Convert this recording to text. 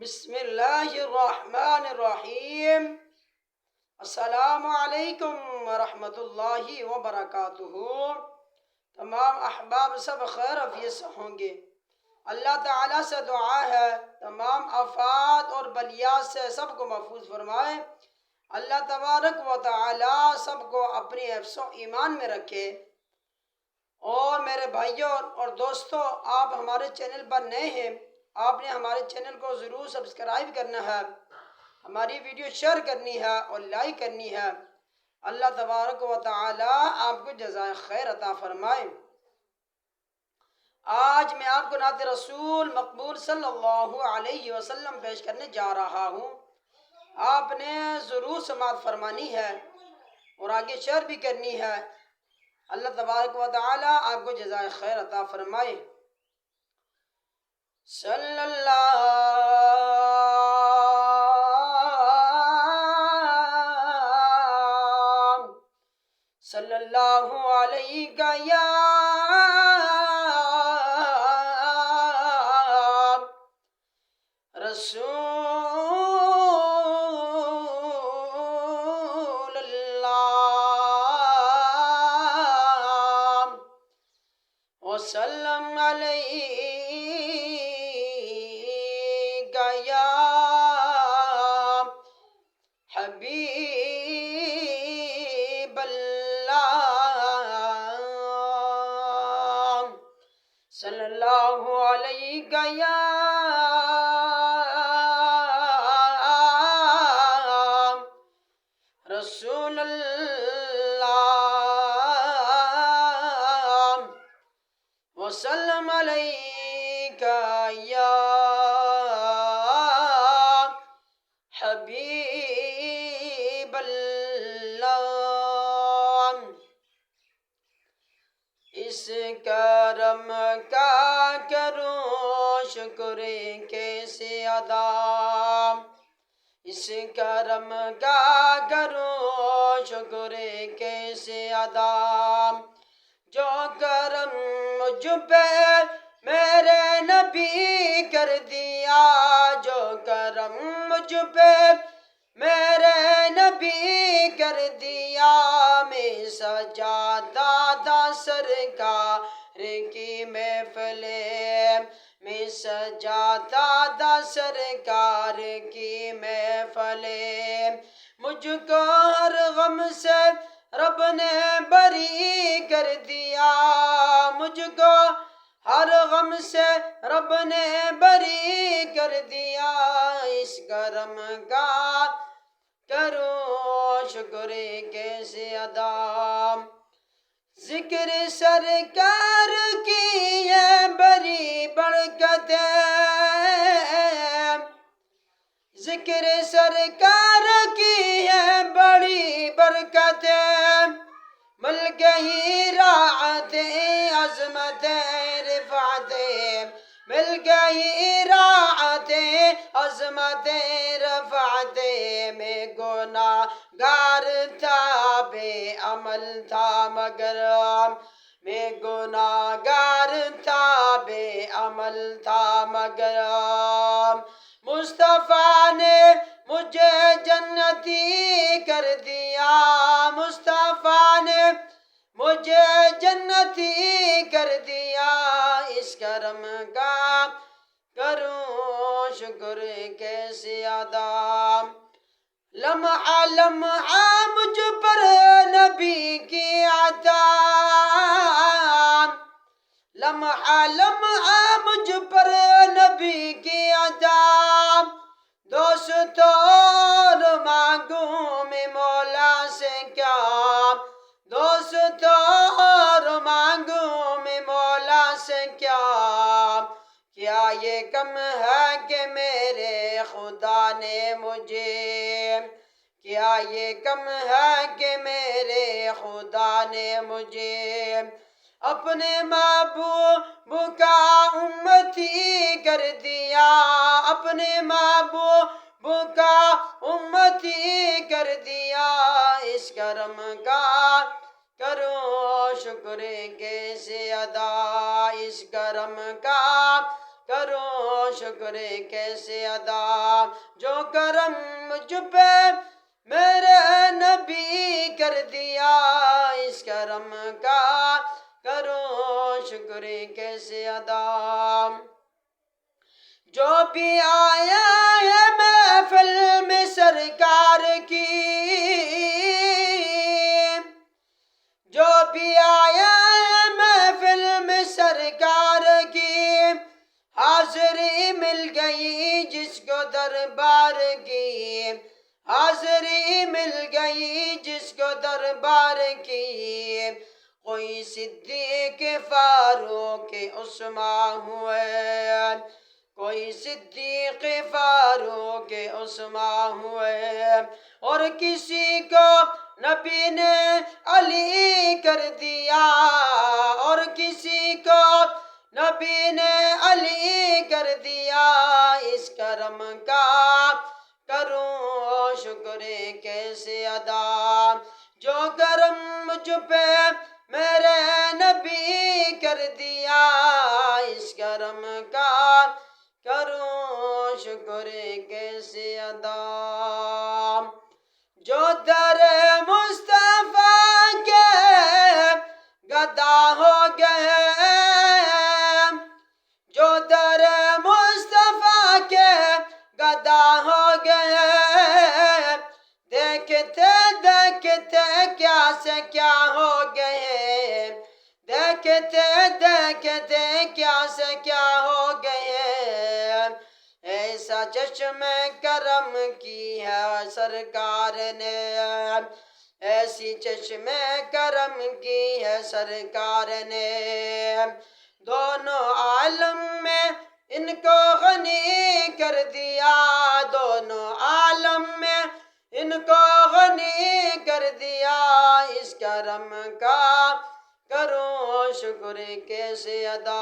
بسم اللہ الرحمن الرحیم۔ السلام علیکم ورحمۃ اللہ وبرکاتہ۔ تمام احباب سب خیر عافیت سے ہوں گے۔ اللہ تعالیٰ سے دعا ہے تمام آفات اور بلیات سے سب کو محفوظ فرمائے۔ اللہ تبارک و تعالیٰ سب کو اپنی حفظ و ایمان میں رکھے۔ اور میرے بھائیوں اور دوستوں، آپ ہمارے چینل پر نئے ہیں، آپ نے ہمارے چینل کو ضرور سبسکرائب کرنا ہے، ہماری ویڈیو شیئر کرنی ہے اور لائک کرنی ہے۔ اللہ تبارک و تعالی آپ کو جزائے خیر عطا فرمائے۔ آج میں آپ کو نعت رسول مقبول صلی اللہ علیہ وسلم پیش کرنے جا رہا ہوں۔ آپ نے ضرور سماعت فرمانی ہے اور آگے شیئر بھی کرنی ہے۔ اللہ تبارک و تعالی آپ کو جزائے خیر عطا فرمائے۔ صلی اللہ علیہ یا رسول اللہ وسلم علیہ یا حبیب اللہ صلی اللہ علیہ یا رسول اللہ وسلم علیک یا حبیب اللہ۔ اس کرم کا کروں شکر کیسے ادا، اس کرم کا کروں شکر کیسے ادا، جو کرم مجھ پہ میرے نبی کر دیا، جو کرم مجھ پہ میرے نبی کر دیا، میں سجادہ تھا سرکار کی محفل، میں سجادہ تھا سرکار کی محفل، مجھ کو ہر غم سے رب نے بری کر دیا، مجھ کو ہر غم سے رب نے بری کر دیا، اس کرم کا کروں شکر کیسے ادا، ذکر سرکار کی ہے بڑی برکت، ذکر سرکار کی ہے بڑی برکت، مل گئی راحت عظمت رفعت، مل گئی راحت عظمت رفعت، میں گناہگار تھا بے عمل تھا مگر، میں گناہگار تھا بے عمل تھا مگر، مصطفیٰ نے مجھے جنتی کر دیا، مصطفیٰ نے مجھے جنتی کر دیا، اس کرم کا کروں شکر کیسے ادا، لمحہ لمحہ مجھ پر نبی کی عطا، لمحہ لمحہ مجھ پر نبی کی عطا، دوست اور مانگوں میں مولا سے کیا، دوست اور مانگوں میں مولا سے کیا، کیا یہ کم ہے کہ میرے خدا نے مجھے، کیا یہ کم ہے کہ میرے خدا نے مجھے اپنے محبوب کا امتی کر دیا، اپنے محبوب کا امتی کر دیا، اس کرم کا کروں شکر کیسے ادا، اس کرم کا کروں شکر کیسے ادا، جو کرم مجھ پہ میرے نبی کر دیا، اس کرم کا کروں شکر کیسے ادا۔ جو بھی آیا ہے محفل میں سرکار کی، جو بھی آیا ہے محفل میں سرکار کی، حاضری مل گئی جس کو دربار کی، حاضری مل گئی جس کو دربار کی۔ کوئی صدیق فاروق عثمان ہوئے، کوئی صدیق فاروق عثمان ہوئے، اور کسی کو نبی نے علی کر دیا، اور کسی کو نبی نے علی کر دیا، اس کرم کا کروں شکر کیسے ادا، جو کرم مجھ پہ میرے نبی کر دیا، اس کرم کا کروں شکر کیسے ادا۔ جو در مصطفیٰ کے گدا ہو گئے، جو در مصطفیٰ کے گدا ہو گئے، دیکھتے دیکھتے کیا سے کیا ہو گئے، دیکھتے دیکھتے کیا سے کیا ہو گئے۔ ایسا چشم کرم کی ہے سرکار نے، ایسی چشم کرم کی ہے سرکار نے، دونوں عالم میں ان کو غنی کر دیا، دونوں عالم میں ان کو غنی کر دیا، اس کرم کا کروں شکر کیسے ادا۔